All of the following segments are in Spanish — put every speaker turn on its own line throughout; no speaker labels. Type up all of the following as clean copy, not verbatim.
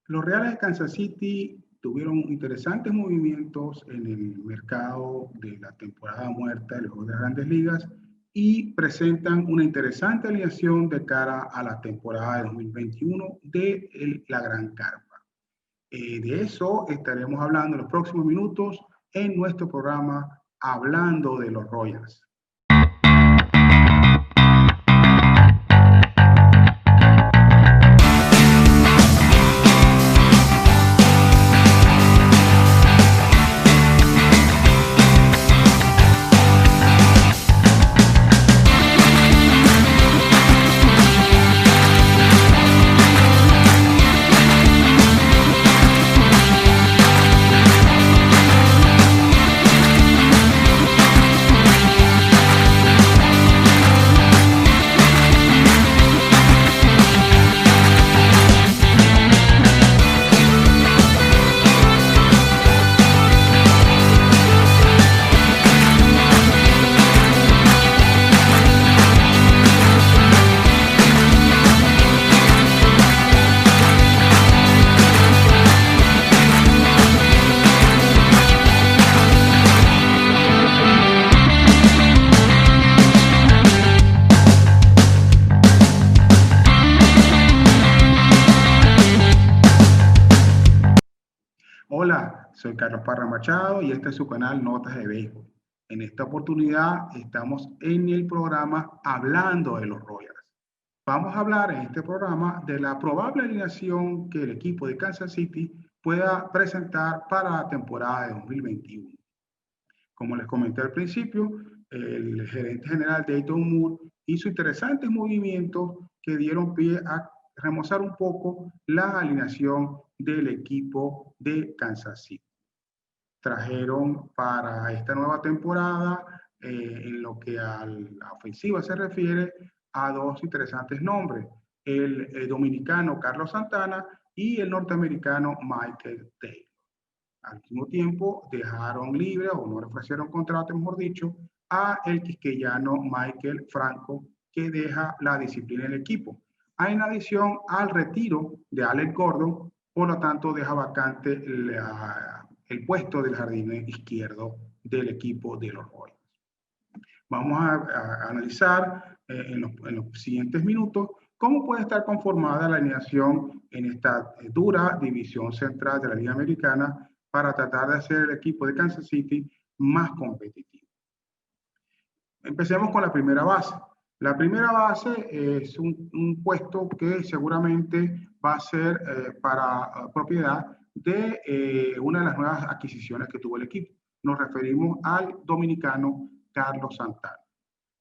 Los Reales de Kansas City tuvieron interesantes movimientos en el mercado de la temporada muerta de los Juegos de las Grandes Ligas y presentan una interesante alineación de cara a la temporada de 2021 de la Gran Carpa. De eso estaremos hablando en los próximos minutos en nuestro programa Hablando de los Royals. Hola, soy Carlos Parra Machado y este es su canal Notas de Béisbol. En esta oportunidad estamos en el programa Hablando de los Royals. Vamos a hablar en este programa de la probable alineación que el equipo de Kansas City pueda presentar para la temporada de 2021. Como les comenté al principio, el gerente general Dayton Moore hizo interesantes movimientos que dieron pie a remozar un poco la alineación del equipo de Kansas City. Trajeron para esta nueva temporada, en lo que a la ofensiva se refiere, a dos interesantes nombres, el dominicano Carlos Santana y el norteamericano Michael Taylor. Al mismo tiempo, dejaron libre, o no le ofrecieron contrato, mejor dicho, a el quisqueyano Michael Franco, que deja la disciplina del equipo. En adición al retiro de Alex Gordon, por lo tanto, deja vacante el puesto del jardín izquierdo del equipo de los Royals. Vamos a analizar en los siguientes minutos cómo puede estar conformada la alineación en esta dura división central de la Liga Americana para tratar de hacer el equipo de Kansas City más competitivo. Empecemos con la primera base. La primera base es un puesto que seguramente va a ser para propiedad de una de las nuevas adquisiciones que tuvo el equipo. Nos referimos al dominicano Carlos Santana.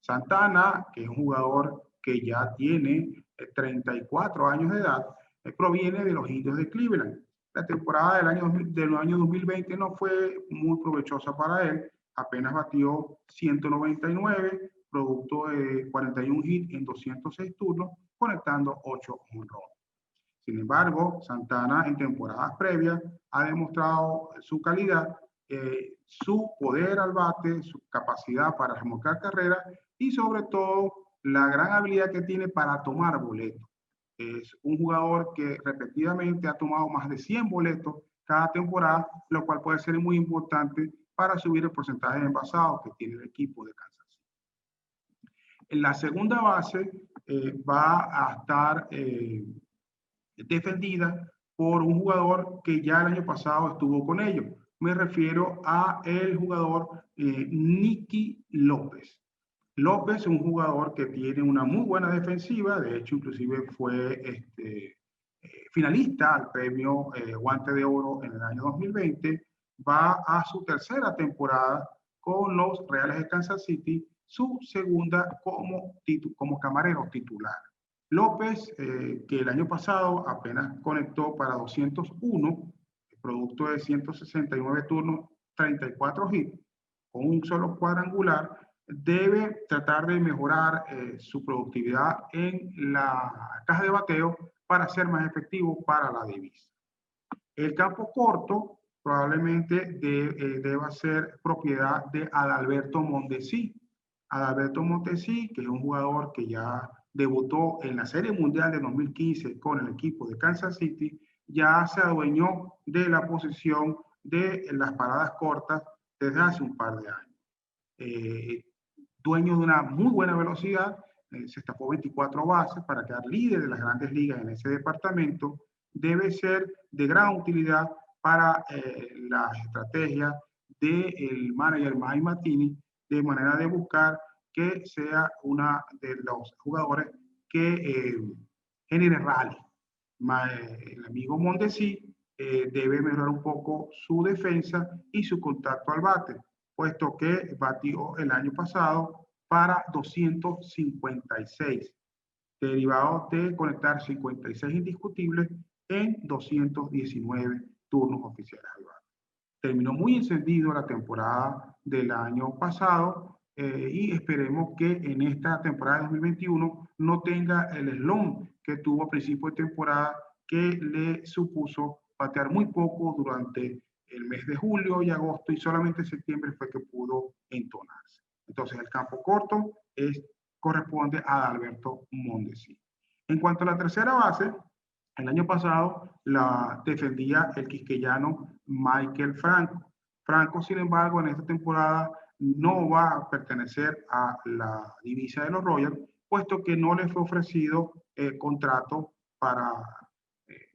Santana, que es un jugador que ya tiene 34 años de edad, proviene de los Indios de Cleveland. La temporada del año 2020 no fue muy provechosa para él, apenas batió 199, producto de 41 hits en 206 turnos, conectando 8 home runs. Sin embargo, Santana en temporadas previas ha demostrado su calidad, su poder al bate, su capacidad para remolcar carreras y sobre todo la gran habilidad que tiene para tomar boletos. Es un jugador que repetidamente ha tomado más de 100 boletos cada temporada, lo cual puede ser muy importante para subir el porcentaje de envasados que tiene el equipo de Kansas City. En la segunda base va a estar defendida por un jugador que ya el año pasado estuvo con ellos. Me refiero a el jugador Nicky López. López es un jugador que tiene una muy buena defensiva, de hecho inclusive fue finalista al premio Guante de Oro en el año 2020, va a su tercera temporada con los Reales de Kansas City, su segunda como camarero titular. López, que el año pasado apenas conectó para 201, producto de 169 turnos, 34 hits, con un solo cuadrangular, debe tratar de mejorar su productividad en la caja de bateo para ser más efectivo para la divisa. El campo corto probablemente deba ser propiedad de Adalberto Mondesi. Adalberto Mondesi, que es un jugador que ya debutó en la Serie Mundial de 2015 con el equipo de Kansas City, ya se adueñó de la posición de las paradas cortas desde hace un par de años. Dueño de una muy buena velocidad, se estafó 24 bases para quedar líder de las grandes ligas en ese departamento. Debe ser de gran utilidad para la estrategia del manager Mike Matheny, de manera de buscar que sea una de los jugadores que genere rally. El amigo Mondesi debe mejorar un poco su defensa y su contacto al bate, puesto que batió el año pasado para 256, derivado de conectar 56 indiscutibles en 219 turnos oficiales al bate. Terminó muy encendido la temporada del año pasado y esperemos que en esta temporada de 2021 no tenga el slump que tuvo a principio de temporada, que le supuso batear muy poco durante el mes de julio y agosto, y solamente en septiembre fue que pudo entonarse. Entonces el campo corto corresponde a Alberto Mondesi. En cuanto a la tercera base, el año pasado la defendía el quisqueyano Michael Franco. Franco, sin embargo, en esta temporada no va a pertenecer a la divisa de los Royals, puesto que no le fue ofrecido contrato para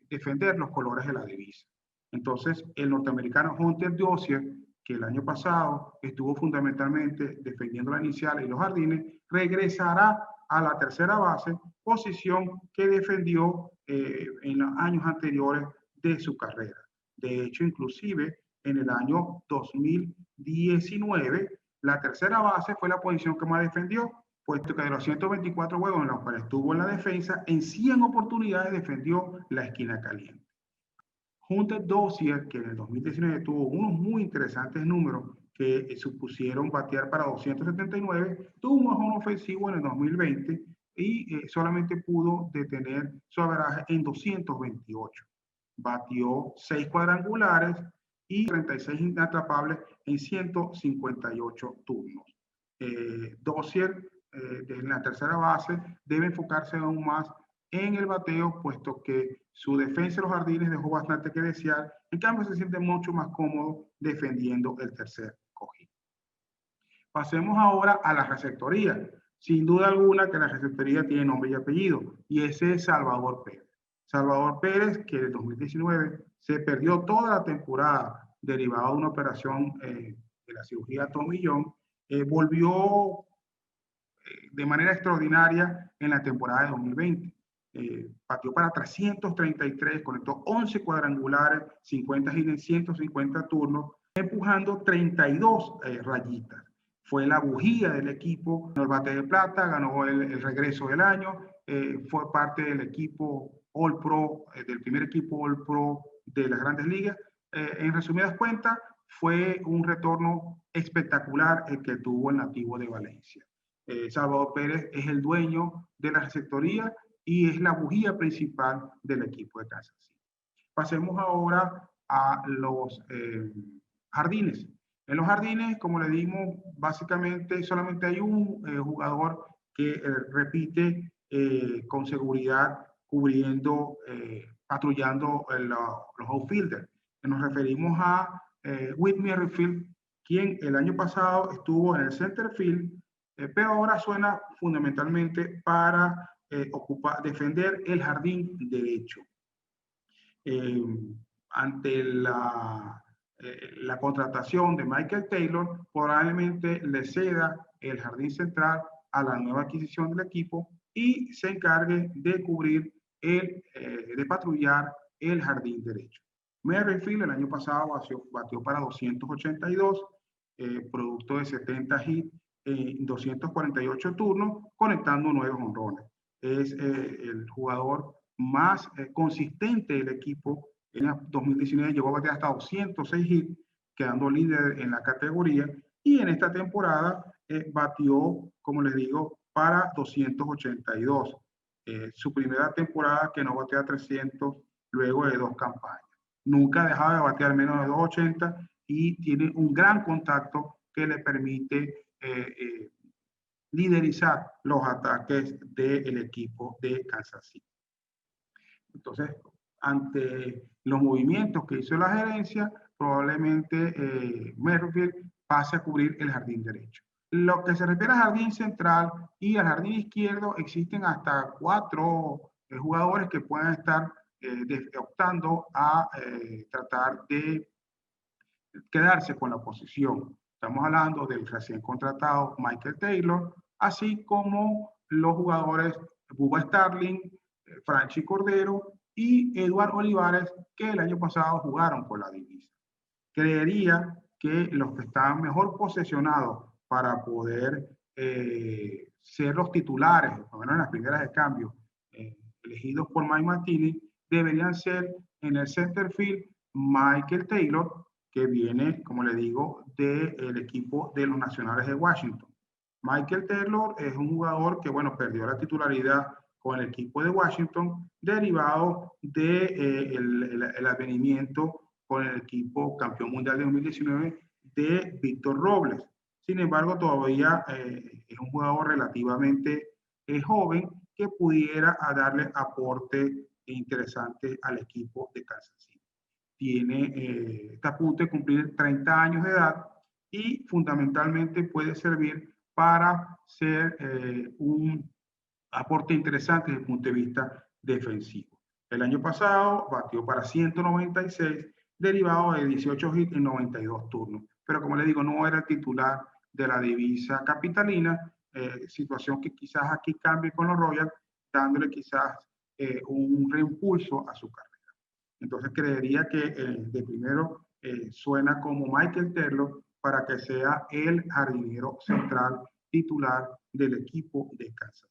defender los colores de la divisa. Entonces, el norteamericano Hunter Dozier, que el año pasado estuvo fundamentalmente defendiendo la inicial y los jardines, regresará a la tercera base, posición que defendió en los años anteriores de su carrera. De hecho, inclusive en el año 2019, la tercera base fue la posición que más defendió, puesto que de los 124 juegos en los cuales estuvo en la defensa, en 100 oportunidades defendió la esquina caliente. Hunter Dozier, que en el 2019 tuvo unos muy interesantes números que supusieron batear para 279, tuvo un bajón ofensivo en el 2020 y solamente pudo detener su averaje en 228. Batió 6 cuadrangulares y 36 inatrapables en 158 turnos. Dozier, en la tercera base, debe enfocarse aún más en el bateo, puesto que su defensa de los jardines dejó bastante que desear. En cambio, se siente mucho más cómodo defendiendo el tercer cojín. Pasemos ahora a la receptoría. Sin duda alguna que la receptoría tiene nombre y apellido, y ese es Salvador Pérez. Salvador Pérez, que en el 2019 se perdió toda la temporada derivada de una operación de la cirugía tomillón, volvió de manera extraordinaria en la temporada de 2020. Batió para 333, conectó 11 cuadrangulares, 50 hits en 150 turnos, empujando 32 rayitas. Fue la bujía del equipo, ganó el bate de plata, ganó el regreso del año, fue parte del equipo All Pro, del primer equipo All Pro de las Grandes Ligas. En resumidas cuentas, fue un retorno espectacular el que tuvo el nativo de Valencia. Salvador Pérez es el dueño de la receptoría y es la bujía principal del equipo de Kansas City. Pasemos ahora a los jardines. En los jardines, como le dimos, básicamente solamente hay un jugador que repite con seguridad cubriendo, patrullando los outfielders. Nos referimos a Whit Merrifield, quien el año pasado estuvo en el center field, pero ahora suena fundamentalmente para defender el jardín derecho. Ante la contratación de Michael Taylor, probablemente le ceda el jardín central a la nueva adquisición del equipo y se encargue de cubrir, de patrullar el jardín derecho. Merrifield el año pasado batió para 282, producto de 70 hits en 248 turnos, conectando 9 jonrones. Es el jugador más consistente del equipo. En 2019 llegó a bater hasta 206 hits, quedando líder en la categoría, y en esta temporada batió, como les digo, para 282. Su primera temporada que no batea 300 luego de 2 campañas. Nunca dejaba de batear menos de 280 y tiene un gran contacto que le permite liderizar los ataques del equipo de Kansas City. Entonces, ante los movimientos que hizo la gerencia, probablemente Merrifield pase a cubrir el jardín derecho. Lo que se refiere al jardín central y al jardín izquierdo, existen hasta 4 jugadores que pueden estar optando a tratar de quedarse con la posición. Estamos hablando del recién contratado Michael Taylor, así como los jugadores Bubba Starling, Franchi Cordero y Eduardo Olivares, que el año pasado jugaron por la divisa. Creería que los que están mejor posesionados para poder ser los titulares, por lo menos en las primeras de cambio, elegidos por Mike Martini, deberían ser en el center field Michael Taylor, que viene, como le digo, del equipo de los Nacionales de Washington. Michael Taylor es un jugador que, bueno, perdió la titularidad con el equipo de Washington, derivado del advenimiento con el equipo campeón mundial de 2019 de Víctor Robles. Sin embargo, todavía es un jugador relativamente joven que pudiera darle aporte interesante al equipo de Kansas City. Está a punto de cumplir 30 años de edad y fundamentalmente puede servir para ser un aporte interesante desde el punto de vista defensivo. El año pasado batió para 196, derivado de 18 hits en 92 turnos. Pero como le digo, no era el titular de la divisa capitalina, situación que quizás aquí cambie con los Royals, dándole quizás un reimpulso a su carrera. Entonces creería que de primero suena como Michael Taylor para que sea el jardinero central titular del equipo de Kansas.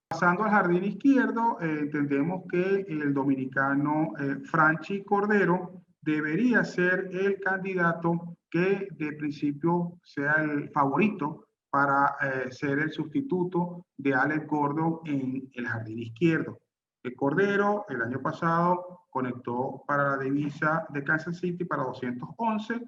Pasando al jardín izquierdo, entendemos que el dominicano Franchi Cordero debería ser el candidato que de principio sea el favorito para ser el sustituto de Alex Gordon en el jardín izquierdo. El Cordero el año pasado conectó para la divisa de Kansas City para 211,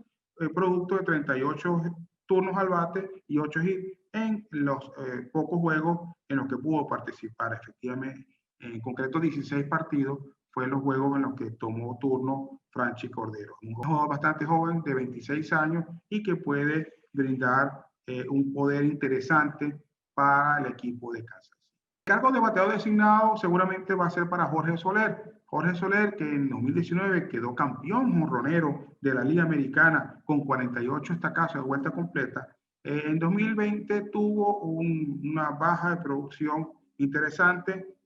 producto de 38 turnos al bate y 8 hits en los pocos juegos en los que pudo participar. Efectivamente, en concreto 16 partidos fue los juegos en los que tomó turno Franchi Cordero. Un jugador bastante joven de 26 años y que puede brindar un poder interesante para el equipo de Kansas. El cargo de bateador designado seguramente va a ser para Jorge Soler. Jorge Soler, que en 2019 quedó campeón jonronero de la Liga Americana con 48 estacazos de vuelta completa, en 2020 tuvo una baja de producción interesante,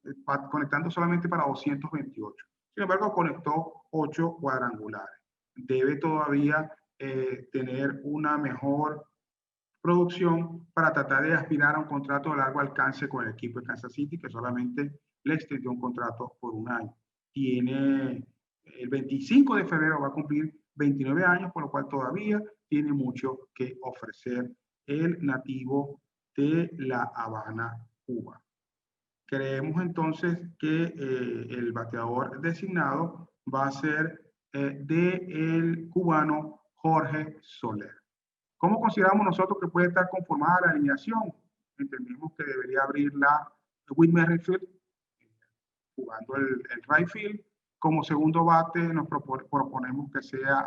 conectando solamente para 228. Sin embargo, conectó 8 cuadrangulares. Debe todavía tener una mejor producción para tratar de aspirar a un contrato de largo alcance con el equipo de Kansas City, que solamente le extendió un contrato por un año. Tiene el 25 de febrero va a cumplir 29 años, por lo cual todavía tiene mucho que ofrecer el nativo de La Habana, Cuba. Creemos entonces que el bateador designado va a ser del cubano Jorge Soler. ¿Cómo consideramos nosotros que puede estar conformada la alineación? Entendemos que debería abrirla Whit Merrifield, jugando el right field. Como segundo bate nos proponemos que sea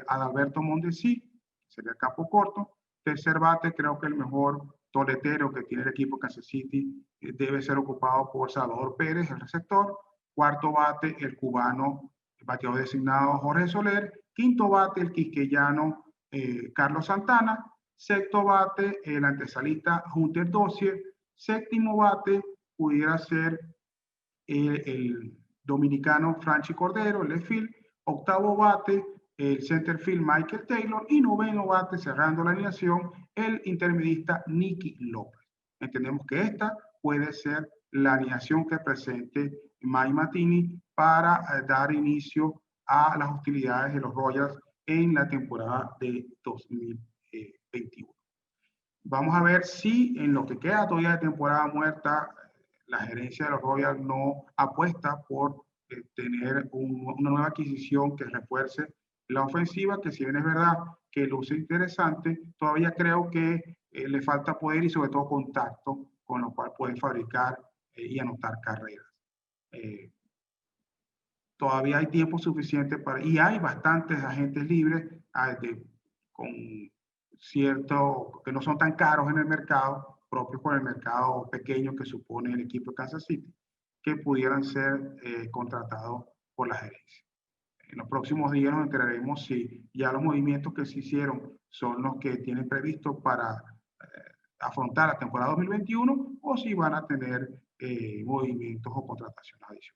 Adalberto Mondesi, sería el campo corto. Tercer bate, creo que el mejor toletero que tiene el equipo Kansas City debe ser ocupado por Salvador Pérez, el receptor. Cuarto bate, el cubano, el bateador designado Jorge Soler. Quinto bate, el quisqueyano Carlos Santana. Sexto bate, el antesalista Hunter Dozier. Séptimo bate pudiera ser el dominicano Franchi Cordero, el left field. Octavo bate, el center field Michael Taylor. Y noveno bate, cerrando la alineación, el intermedista Nicky López. Entendemos que esta puede ser la alineación que presente Mike Martini para dar inicio a las hostilidades de los Royals en la temporada de 2021. Vamos a ver si en lo que queda todavía de temporada muerta, la gerencia de los Royals no apuesta por tener una nueva adquisición que refuerce la ofensiva, que si bien es verdad que luce interesante, todavía creo que le falta poder y sobre todo contacto con lo cual puede fabricar y anotar carreras. todavía hay tiempo suficiente para, y hay bastantes agentes libres con cierto, que no son tan caros en el mercado, propios por el mercado pequeño que supone el equipo de Kansas City, que pudieran ser contratados por la gerencia. En los próximos días nos enteraremos si ya los movimientos que se hicieron son los que tienen previsto para afrontar la temporada 2021 o si van a tener movimientos o contrataciones adicionales.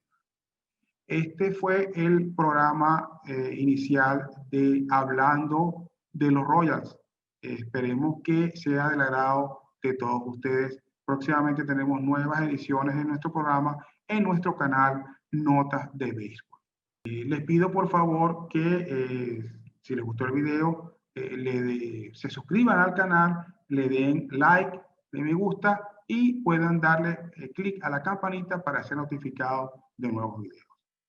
Este fue el programa inicial de Hablando de los Royals. Esperemos que sea del agrado de todos ustedes. Próximamente tenemos nuevas ediciones de nuestro programa en nuestro canal Notas de Béisbol. Les pido por favor que si les gustó el video, se suscriban al canal, le den like, de me gusta y puedan darle clic a la campanita para ser notificados de nuevos videos.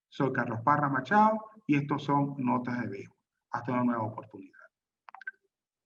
Soy Carlos Parra Machado y estos son Notas de Béisbol. Hasta una nueva oportunidad.